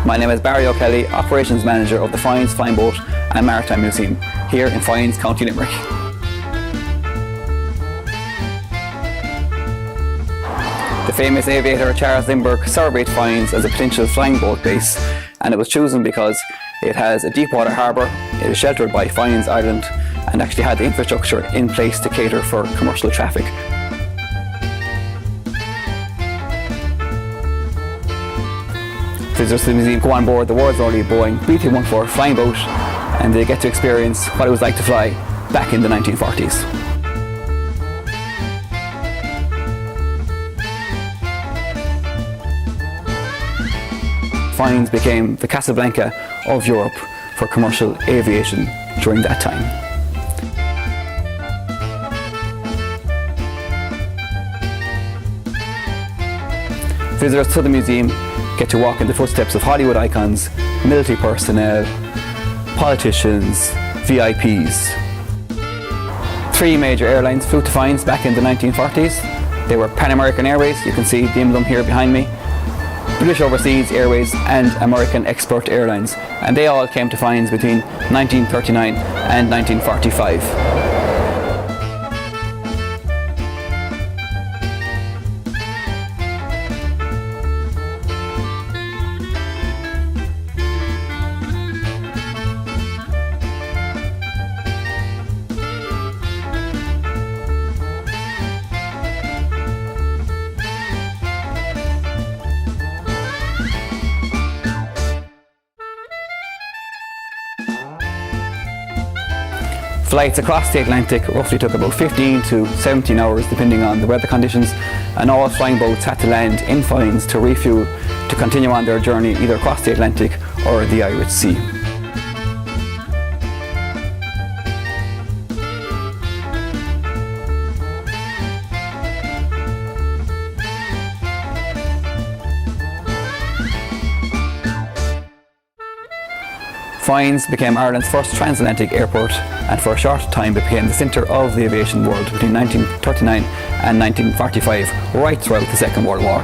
My name is Barry O'Kelly, Operations Manager of the Foynes Flying Boat and Maritime Museum here in Foynes, County Limerick. The famous aviator Charles Lindbergh surveyed Foynes as a potential flying boat base, and it was chosen because it has a deep water harbour, it is sheltered by Foynes Island, and actually had the infrastructure in place to cater for commercial traffic. Visitors to the museum go on board the world's only Boeing BT-14 flying boat, and they get to experience what it was like to fly back in the 1940s. Foynes became the Casablanca of Europe for commercial aviation during that time. Visitors to the museum get to walk in the footsteps of Hollywood icons, military personnel, politicians, VIPs. 3 major airlines flew to Foynes back in the 1940s. They were Pan American Airways, you can see the emblem here behind me, British Overseas Airways and American Export Airlines, and they all came to Foynes between 1939 and 1945. Flights across the Atlantic roughly took about 15 to 17 hours depending on the weather conditions, and all flying boats had to land in Foynes to refuel to continue on their journey either across the Atlantic or the Irish Sea. Foynes became Ireland's first transatlantic airport, and for a short time it became the centre of the aviation world between 1939 and 1945, right throughout the Second World War.